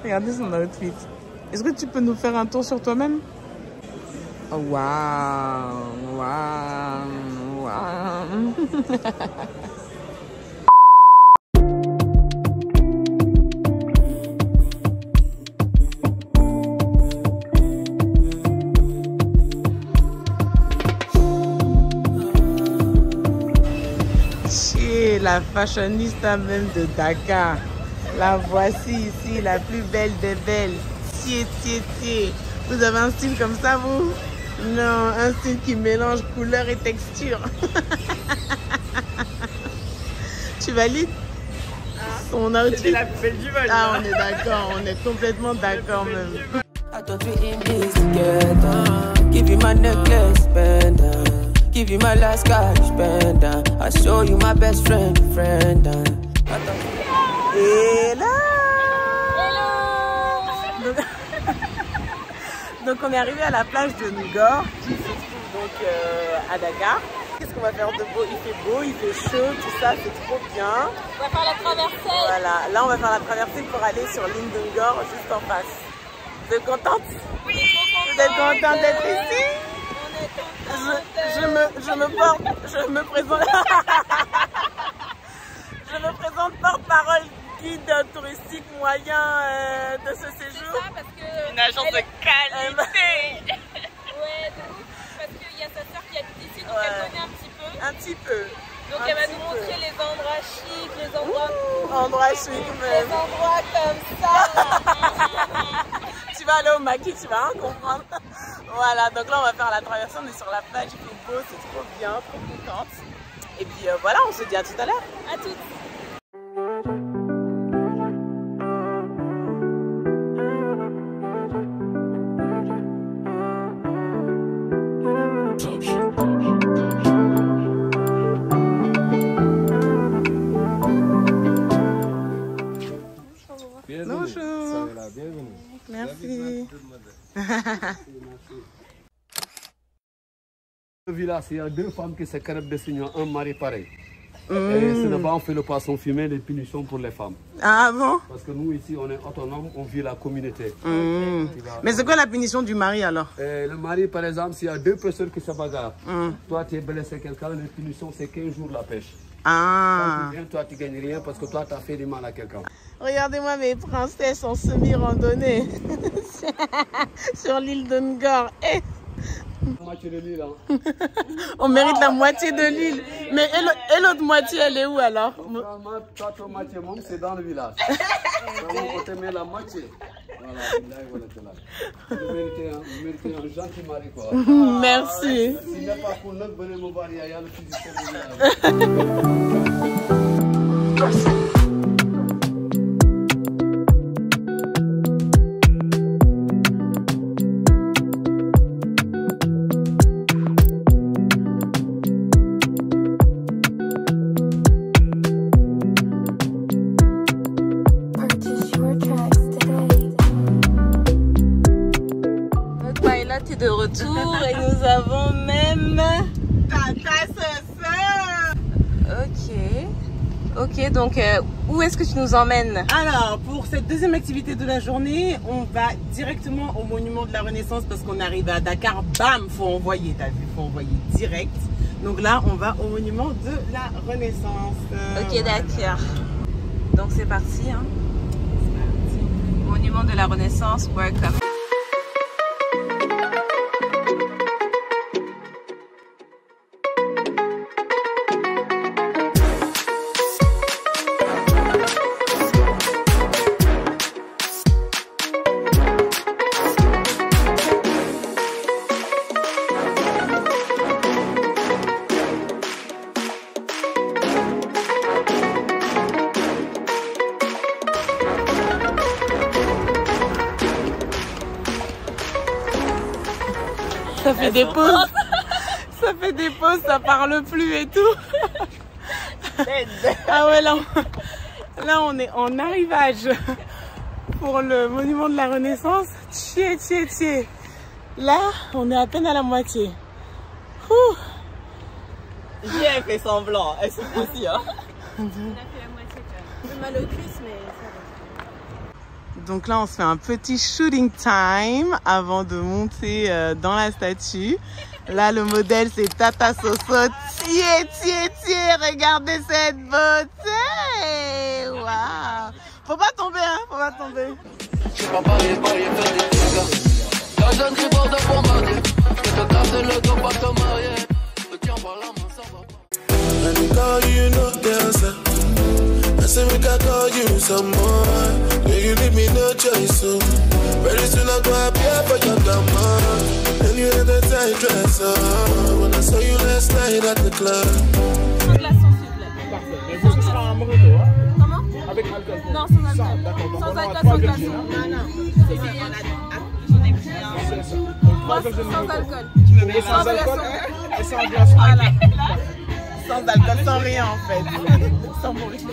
Regardez son outfit. Est-ce que tu peux nous faire un tour sur toi-même? Oh, waouh, waouh, waouh. La fashionista même de Dakar. La voici ici, la plus belle des belles. Tiens. Vous avez un style comme ça, vous? Non, un style qui mélange couleur et texture. Tu valides? Son outfit. C'est la plus belle du monde. Ah, on est d'accord, on est complètement d'accord même. Give you my necklace, give you my last cash spend. I show you my best friend. Et là, donc on est arrivé à la plage de Ngor, qui se trouve donc à Dakar. Qu'est-ce qu'on va faire de beau? Il fait beau, il fait chaud, tout ça, c'est trop bien. On va faire la traversée. Voilà, là on va faire la traversée pour aller sur l'île de Ngor, juste en face. Vous êtes contente? Oui. Vous êtes contente d'être ici? Je me présente porte-parole guide touristique moyen de ce séjour. Ça parce que une agence de qualité. Ouais, parce qu'il y a sa soeur qui habite ici, donc elle connaît un petit peu. Un petit peu. Donc elle va nous montrer les endroits chics, les endroits... endroits chics même. Les endroits comme ça. Tu vas aller au maquis, tu vas rien comprendre. Voilà, donc là on va faire la traversée, on est sur la plage, il fait beau, c'est trop bien, trop contente. Et puis voilà, on se dit à tout à l'heure. À toutes. Bonjour. Bienvenue. Merci. Village, il y a deux femmes qui se caractérisent de signer un mari pareil. Et c'est là-bas on fait le poisson fumé, les punitions pour les femmes. Ah bon? Parce que nous ici on est autonomes, on vit la communauté. Mais c'est quoi la punition du mari alors? Le mari par exemple, s'il y a deux personnes qui se bagarrent, toi tu es blessé quelqu'un, la punition c'est 15 jours la pêche. Ah. Quand tu viens, toi tu gagnes rien parce que toi tu as fait du mal à quelqu'un. Regardez-moi mes princesses en semi-randonnée sur l'île de Ngor. Eh. Moitié de l'île, hein. On mérite la moitié de l'île. Mais et l'autre moitié, elle est où alors? Toi, ta moitié, c'est dans le village. On te met la moitié. Voilà, vous méritez un gentil mari, quoi. Merci. S'il n'est pas pour nous, venez me voir, il y a le fils du de retour et nous avons même Tata Soso. Ok, donc où est-ce que tu nous emmènes? Alors, pour cette deuxième activité de la journée, on va directement au monument de la Renaissance parce qu'on arrive à Dakar, bam, faut envoyer, t'as vu, faut envoyer direct. Donc là, on va au monument de la Renaissance. Ok, voilà. D'accord. Donc c'est parti, hein. Monument de la Renaissance, welcome. Ça fait des pauses. Ça fait des pauses, ça parle plus et tout. Ah ouais, là on est en arrivage pour le monument de la Renaissance. Tchie. Là, on est à peine à la moitié. Elle fait semblant, elle se aussi, hein. On a fait la moitié quand même. J'ai mal au cuisse, mais ça va. Donc là, on se fait un petit shooting time avant de monter dans la statue. Là, le modèle, c'est Tata Soso. Tiens, regardez cette beauté. Waouh. Faut pas tomber, hein, faut pas tomber. Je vais pas parier, faire des dégâts. La jeune qui borde de bombardier. Je te casse le dos, pas te marier. Me tiens par la main, ça va pas. Let me call you, no dancer. I say we can call you some more. Yeah, you leave me no choice, so very soon I go appear for your demand. And you had a tight dress on when I saw you last night at the club. Sans glaçon, s'il te plaît. Parfait. Mais vous, ce sera un mojito, hein? Comment? Avec alcool. Non, sans alcool. D'accord. Sans Donc, on aura alcool, 3 sans versions, glaçon. hein? Non. J'en ai pris un. C'est ça. Donc, 3 versions de Sans mojito. alcool. Et sans alcool et sans glaçon. Voilà. Sans alcool, sans rien en fait. Sans mojito.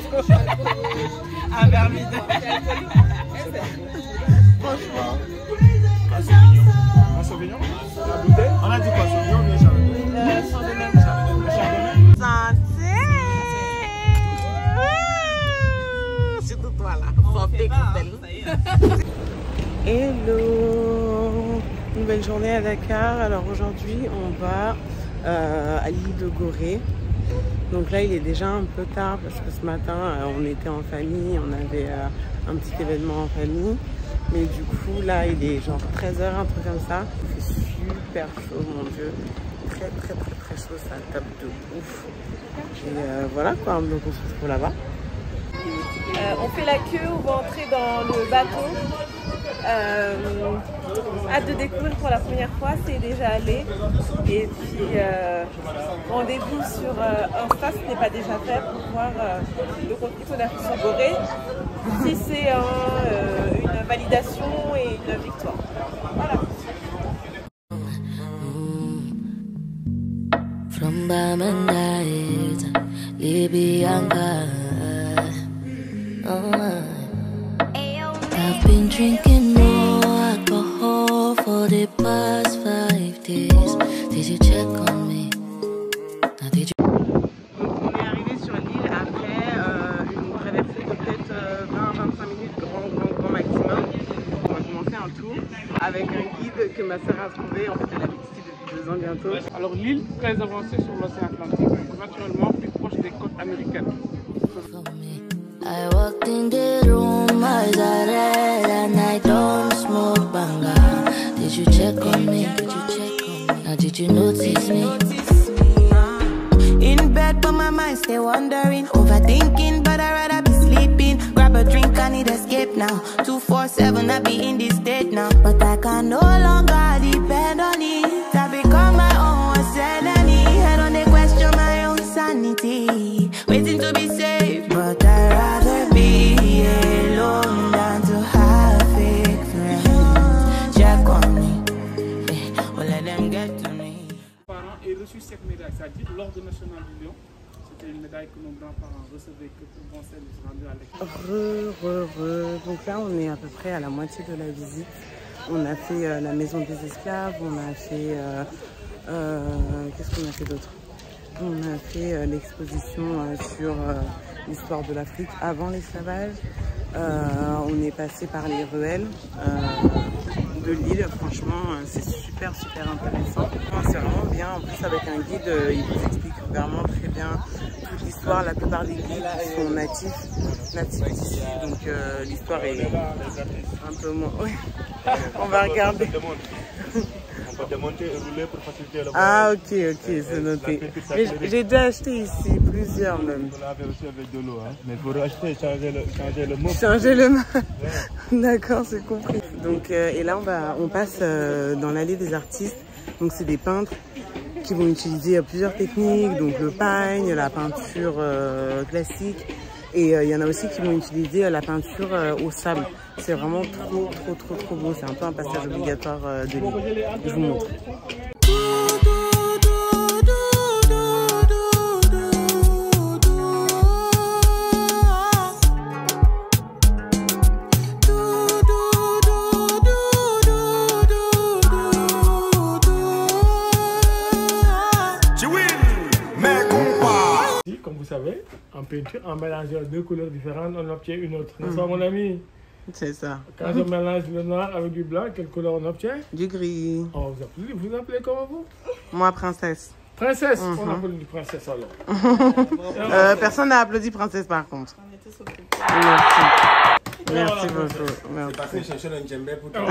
Un verre vide. Franchement. Un Sauvignon. Un Sauvignon? La bouteille? On a dit quoi? Sauvignon ou bien Chardonnay? Chardonnay. Chardonnay? Santé. Surtout toi là. Santé, Christelle. Hello. Nouvelle journée à Dakar. Alors aujourd'hui, on va à l'île de Gorée. Donc là, il est déjà un peu tard parce que ce matin, on était en famille, on avait un petit événement en famille. Mais du coup, là, il est genre 13h, un truc comme ça. Il fait super chaud, mon Dieu. Très chaud, ça tape de ouf. Et voilà quoi, donc on se retrouve là-bas. On fait la queue, on va entrer dans le bateau. Hâte de découvrir pour la première fois, c'est déjà allé. Et puis rendez-vous sur Insta, ce n'est pas déjà fait, pour voir le contenu qu'on a fait sur Gorée. Si c'est une validation et une victoire. Voilà. From Bamandait, Libyanka. I've been drinking more alcohol for the past 5 days. Did you check on me? Now did you? Donc on est arrivé sur l'île après une traversée de peut-être 20-25 minutes grand maximum. On va commencer un tour avec un guide que ma soeur a trouvé. En fait, elle habite ici depuis 2 ans bientôt. Alors l'île très avancée sur l'océan Atlantique, naturellement plus proche des côtes américaines. I walked in the room, eyes are red, and I don't smoke banga. Did you check on me? Did you check on me? Now did you notice me? In bed, but my mind stay wandering, overthinking, but I'd rather be sleeping. Grab a drink, I need escape now. 247, I be in this state now, but I can no longer depend on it. I become my own sanity. I don't question my own sanity, waiting to be saved, but I'd rather be alone than to have fake friends. Check on me, well let them get to me. Parents et reçu cette médaille, c'est-à-dire l'ordre national du Lion. C'était une médaille que nos grands-parents recevaient que pour bon service rendu à l'école. Donc là, on est à peu près à la moitié de la visite. On a fait la maison des esclaves, on a fait... qu'est-ce qu'on a fait d'autre? On a fait l'exposition sur l'histoire de l'Afrique avant l'esclavage. On est passé par les ruelles de l'île. Franchement, c'est super intéressant. C'est vraiment bien. En plus, avec un guide, il vous explique vraiment très bien toute l'histoire. La plupart des guides sont natifs ici. Donc l'histoire est un peu moins... Oui. On va regarder. On peut démonter et rouler pour faciliter le voyage. Ah ok, c'est noté. J'ai déjà acheté ici, plusieurs même. Vous l'avez aussi avec de l'eau, hein. Mais il faut racheter, changer le mot. Changer le mot. D'accord, c'est compris. Donc, et là, on passe dans l'allée des artistes. Donc c'est des peintres qui vont utiliser plusieurs techniques, donc le pagne, la peinture classique. Et il y en a aussi qui vont utiliser la peinture au sable. C'est vraiment trop beau. C'est un peu un passage obligatoire de l'île. Je vous montre. Comme vous savez, en peinture, en mélangeant deux couleurs différentes, on obtient une autre. N'est-ce pas, mon ami? C'est ça. Quand je mélange le noir avec du blanc, quelle couleur on obtient? Du gris. Oh, vous appelez comment vous? Moi, princesse. Princesse? On applaudit princesse alors. Personne n'a applaudi princesse par contre. On était s'occuper. Merci. Merci beaucoup. Merci. Passez chercher le djembé pour toi.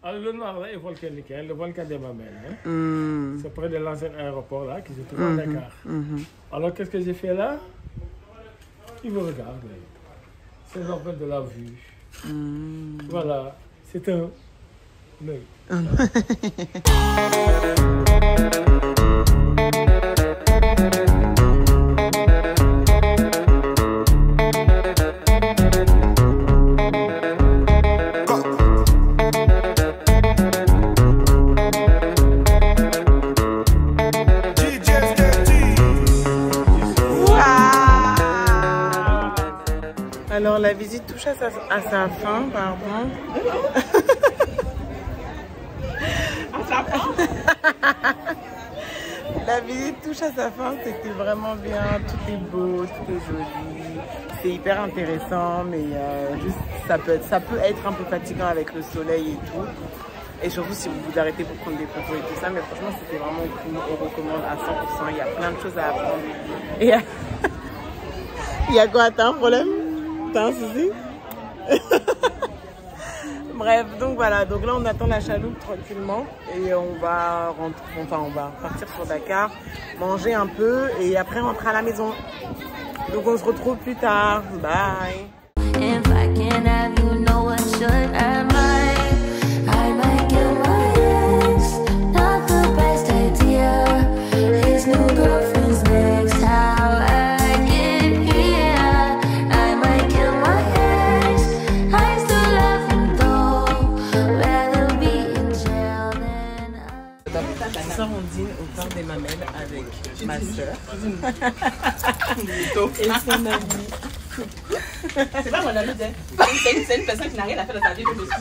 Alors, le noir là est volcanique, hein, le volcan des Mamelles. Hein. C'est près de l'ancien aéroport là, qui se trouve à Dakar. Alors, qu'est-ce que j'ai fait là? Il me regarde. C'est en fait de la vue. Voilà, c'est un œil. Alors la visite touche à sa fin, pardon. La visite touche à sa fin, c'était vraiment bien, tout est beau, tout est joli, c'est hyper intéressant, mais juste ça peut être un peu fatigant avec le soleil et tout. Et surtout si vous vous arrêtez pour prendre des photos et tout ça, mais franchement c'était vraiment cool, on recommande à 100%, il y a plein de choses à apprendre. Et il y a quoi, t'as un problème? T'as un souci? Bref, donc voilà, donc là on attend la chaloupe tranquillement et on va partir sur Dakar, manger un peu et après rentrer à la maison. Donc on se retrouve plus tard, bye. Ce soir, on dîne au parc des Mamelles avec ma soeur et son amie. C'est pas mon amie, c'est une personne qui n'a rien à faire dans sa vie que je suis.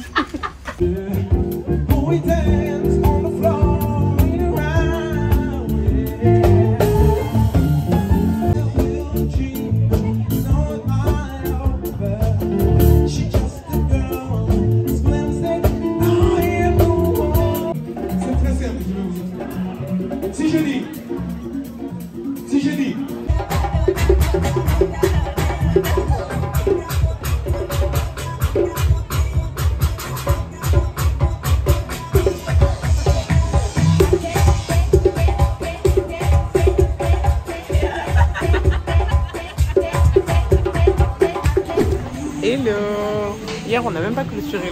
Hello! Hier, on n'a même pas clôturé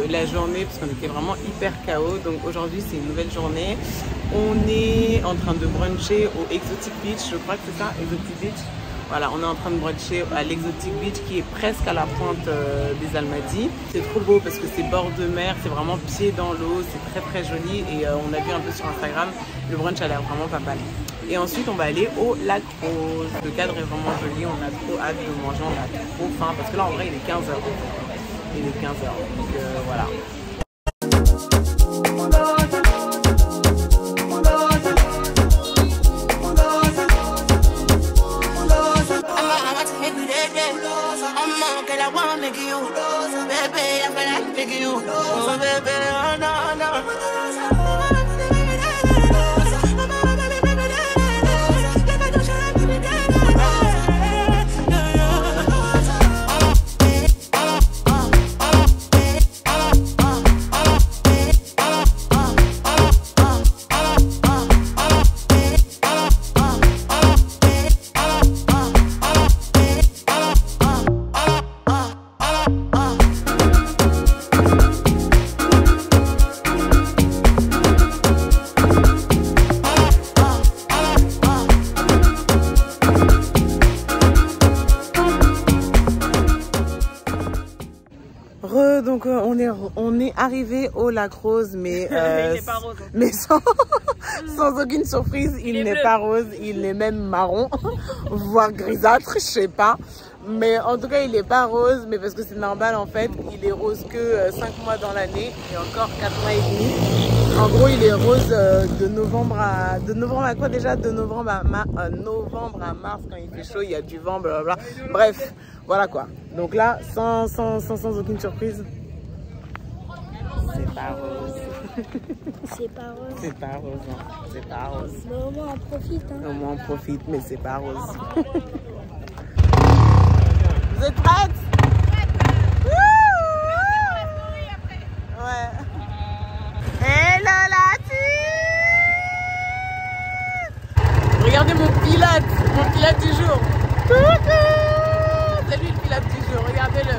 la journée parce qu'on était vraiment hyper KO. Donc aujourd'hui, c'est une nouvelle journée. On est en train de bruncher au Exotic Beach. Je crois que c'est ça, Exotic Beach. Voilà, on est en train de bruncher à l'Exotic Beach qui est presque à la pointe des Almadies. C'est trop beau parce que c'est bord de mer, c'est vraiment pied dans l'eau, c'est très très joli et on a vu un peu sur Instagram, le brunch a l'air vraiment pas mal. Et ensuite on va aller au lac Rose. Le cadre est vraiment joli, on a trop hâte de manger, on a trop faim parce que là en vrai il est 15h. Il est 15h, donc voilà. Donc on est arrivé au lac Rose, mais, mais sans aucune surprise, il n'est pas rose, il est même marron, voire grisâtre, je sais pas. Mais en tout cas, il n'est pas rose, mais parce que c'est normal en fait, il est rose que 5 mois dans l'année et encore 4 mois et demi. En gros, il est rose de novembre à quoi déjà? De novembre à mars quand il fait chaud, il y a du vent, blablabla. Bref. Voilà quoi. Donc là, sans aucune surprise. C'est pas rose. C'est pas rose. C'est pas rose, hein. C'est pas rose. Mais au moins on profite. Hein. Au moins on profite, mais c'est pas rose. Vous êtes prêtes? Ouais. Hello la team! Regardez mon pilote du jour. C'est lui le pilote du jour, regardez-le.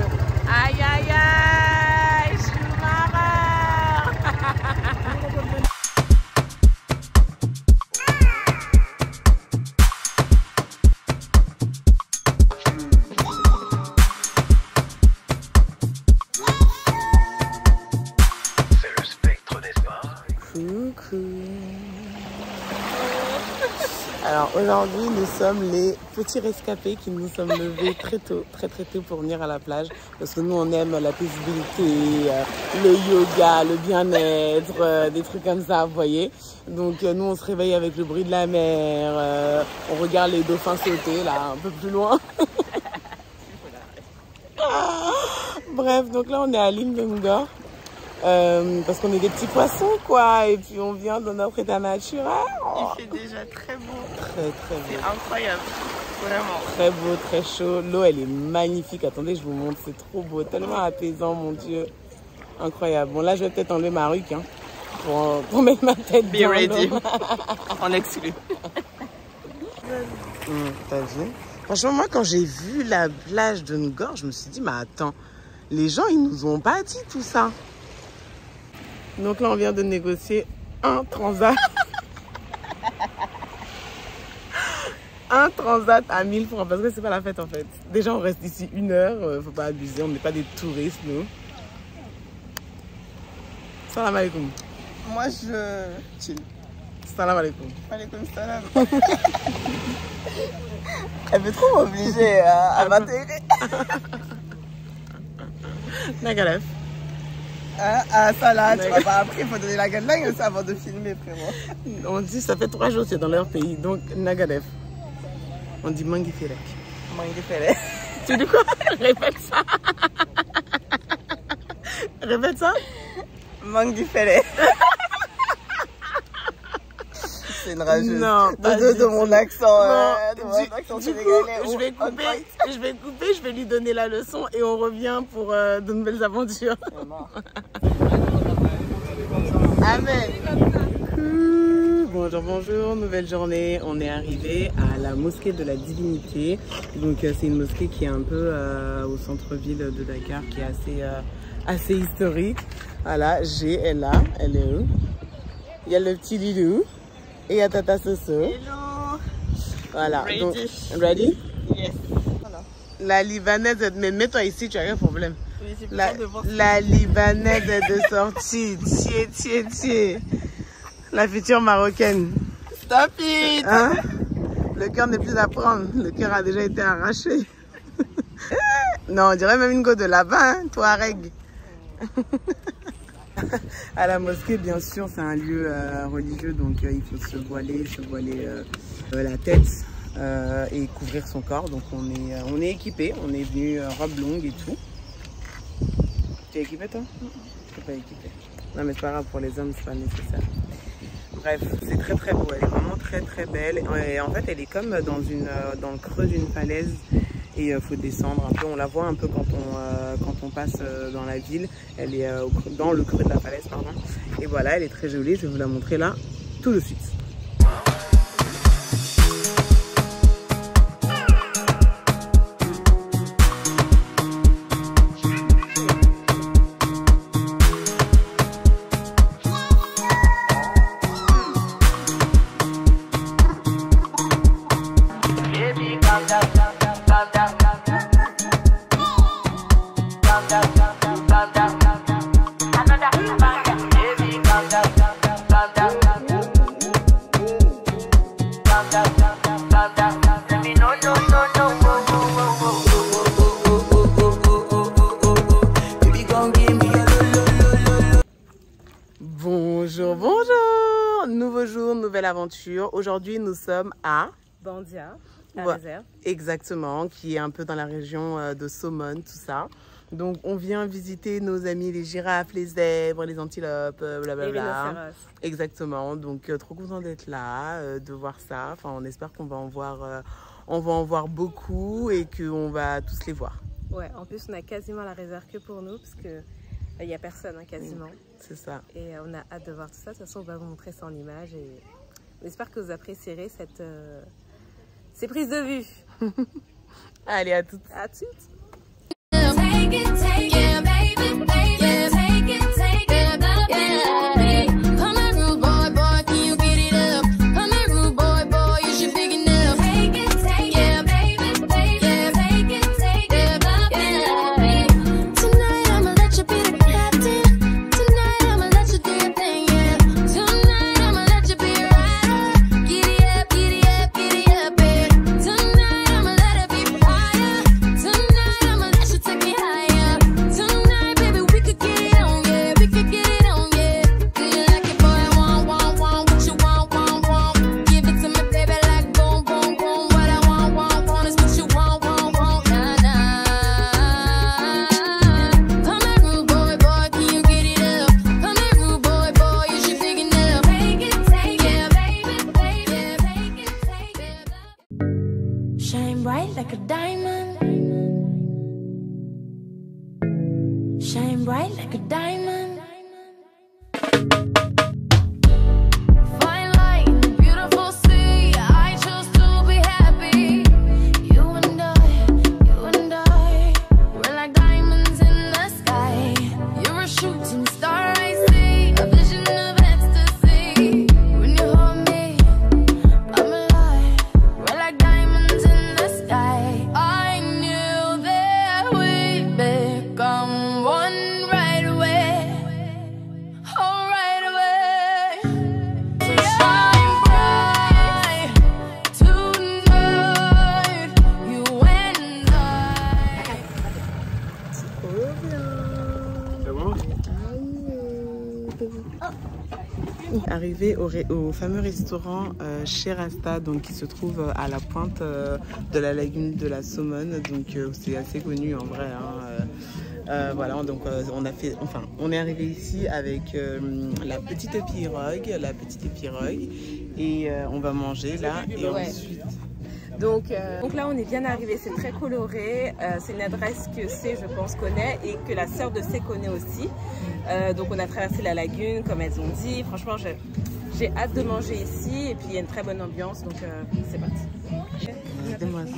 Aïe aïe aïe, je suis marrant. C'est le spectre, n'est-ce pas? Coucou. Alors aujourd'hui nous sommes les petits rescapés qui nous sommes levés très tôt pour venir à la plage parce que nous on aime la paisibilité, le yoga, le bien-être, des trucs comme ça, vous voyez. Donc nous on se réveille avec le bruit de la mer, on regarde les dauphins sauter là un peu plus loin. Bref, donc là on est à l'île de Ngor. Parce qu'on est des petits poissons quoi, et puis on vient dans notre état naturel. Il fait déjà très beau. Très beau. C'est incroyable, vraiment. Très beau, très chaud. L'eau elle est magnifique. Attendez, je vous montre, c'est trop beau, tellement apaisant, mon Dieu. Incroyable. Bon là je vais peut-être enlever ma ruque hein, pour mettre ma tête Be dans ready. l'eau. On exclut. T'as vu? Franchement moi quand j'ai vu la plage de Ngor, je me suis dit mais attends, les gens ils nous ont pas dit tout ça. Donc là, on vient de négocier un transat. Un transat à 1000 francs parce que c'est pas la fête en fait. Déjà, on reste ici 1 heure. Faut pas abuser, on n'est pas des touristes, nous. Salam alaikum. Moi, je chill. Salam alaikum. Alaikum salam. Elle veut trop m'obliger à m'intégrer. Nagalef. Ah ça là, tu m'as pas appris, il faut donner la guideline aussi avant de filmer, frérot. On dit ça fait 3 jours que c'est dans leur pays, donc Nagalef. On dit Mangiferek. Mangiferek. Tu dis quoi? Répète ça. Répète ça. Mangiferek. C'est une rageuse. Non, de mon accent, sénégalais. Je vais couper, je vais lui donner la leçon et on revient pour de nouvelles aventures. Amen. Bonjour, bonjour, nouvelle journée. On est arrivé à la mosquée de la Divinité. Donc c'est une mosquée qui est un peu au centre-ville de Dakar, qui est assez historique. Voilà, G est là, elle est où? Il y a le petit Lilou. Et il y a Tata Soso. Hello. Voilà. Ready. Donc, ready? Yes. Voilà. La Libanaise, mais mets-toi ici, tu as un problème. Oui, la Libanaise est de sortie. Tiens. La future marocaine. Stop it. Hein? Le cœur n'est plus à prendre. Le cœur a déjà été arraché. Non, on dirait même une go de là-bas, hein, Touareg. À la mosquée, bien sûr, c'est un lieu religieux, donc il faut se voiler la tête et couvrir son corps. Donc on est équipé, on est venu robe longue et tout. Tu es équipé toi? Je ne suis pas équipée. Non mais c'est pas grave, pour les hommes c'est pas nécessaire. Bref, c'est très beau, elle est vraiment très belle. Et en fait, elle est comme dans le creux d'une falaise. Et il faut descendre un peu, on la voit un peu quand on passe dans la ville. Elle est dans le creux de la falaise, pardon. Et voilà, elle est très jolie, je vais vous la montrer là tout de suite. Bonjour, nouveau jour, nouvelle aventure. Aujourd'hui nous sommes à Bandia. La Voilà. réserve. Exactement, qui est un peu dans la région de Saumon, tout ça. Donc on vient visiter nos amis les girafes, les zèbres, les antilopes, blablabla. Exactement, donc trop content d'être là, de voir ça. Enfin, on espère qu'on va en voir beaucoup et qu'on va tous les voir. Ouais, en plus on a quasiment la réserve que pour nous parce que il n'y a personne hein, quasiment. C'est ça. Et on a hâte de voir tout ça. De toute façon, on va vous montrer ça en images et on espère que vous apprécierez ces prises de vue. Allez, à toutes. À toutes. Take it, yeah, baby, baby, take it, yeah. Come on, rude boy, boy, can you get it up? Come on, rude boy, boy, is you big enough? Take it, yeah, baby, baby, take it, yeah. Tonight I'ma let you be the captain. Tonight I'ma let you do your thing, yeah. Tonight I'ma let you be a rider. Giddy up, giddy up, giddy up, yeah. Tonight I'ma let it be fire. Tonight I'ma let you take me higher. Tonight, baby, we could get it on, yeah. We could get it on, yeah. Do you like it, boy? Want, what you want. Give it to me, baby, like boom, boom, boom. What I want is what you want, nah, nah. Come here, rude boy, boy, can you get it up? Come here, rude boy, boy, is you big enough? Take it, yeah, baby, baby, take it. Shine bright like a diamond. Shine bright like a diamond. Fine light in the beautiful sea. I chose to be happy. You and I, we're like diamonds in the sky. You're a shooting star, I see. A vision of ecstasy. When you hold me, I'm alive. We're like diamonds in the sky. I knew that we'd become one right away. Oh, right away. So shine bright tonight, you and I. C'est bon? Arrivé au fameux restaurant chez Rasta, donc qui se trouve à la pointe de la lagune de la Saumon, donc c'est assez connu en vrai. Hein, voilà, donc on est arrivé ici avec la petite pirogue, et on va manger là et ensuite. Donc là on est bien arrivé, c'est très coloré, c'est une adresse que C je pense connaît et que la sœur de C connaît aussi. Donc on a traversé la lagune comme elles ont dit, franchement j'ai hâte de manger ici et puis il y a une très bonne ambiance donc c'est parti. Aidez-moi ça.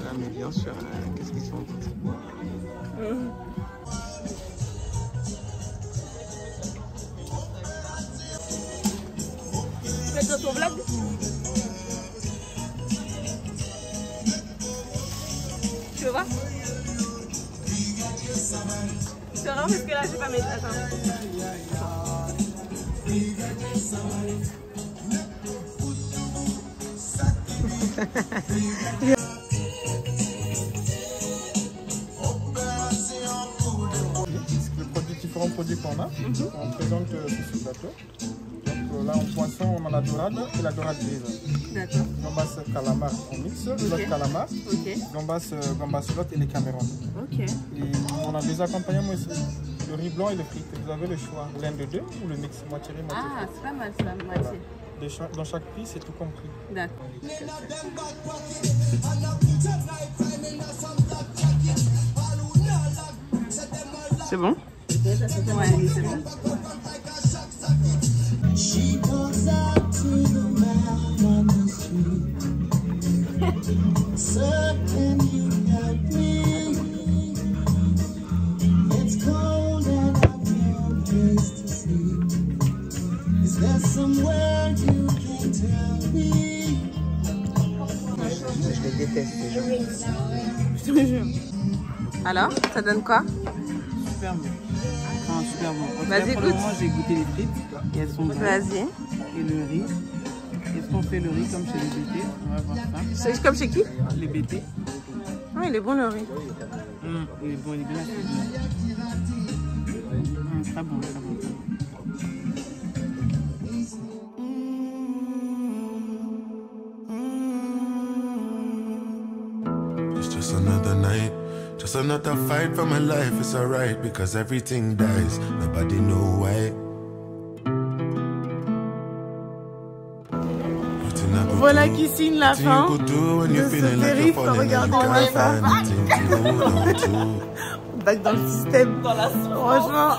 Ah mais bien sûr, qu'est-ce qu'ils sont Tu fais ton vlog? Tu veux voir? C'est vraiment parce que là j'ai pas mes... Les différents produits qu'on a, on présente sur ce plateau. Donc là en poisson on a la dorade et la dorade grise. D'accord. Gambas calamar on mixe, l'autre calamar, gambas lot et les camerons. Ok. Et on a des accompagnements ici, le riz blanc et le frites. Vous avez le choix, l'un de deux ou le mix, moitié riz, moitié frites. Ah, c'est pas mal ça, moitié. Voilà. Dans chaque prix, c'est tout compris. D'accord. C'est bon? Ouais, c'est bon. She goes out to the man on the street. Sir, can you help me? It's cold and I've no place to sleep. Is there somewhere you can tell me? Je les déteste les gens. Alors, ça donne quoi? Super bon. Enfin, super bon. Vas-y, pour goûte. le moment, j'ai goûté les frites et elles sont bonnes. Vas-y. Et le riz. Est-ce qu'on fait le riz comme chez les BT? On va voir ça. C'est comme chez qui? Les BT. Ah, il est bon le riz. Il est bon, il est bien assaisonné. Très bon, très bon. another night. Just another fight for my life, it's alright. Because everything dies, nobody know why. Voilà qui signe la fin de ce périple. Regardez-moi ça. Back dans le système. Franchement,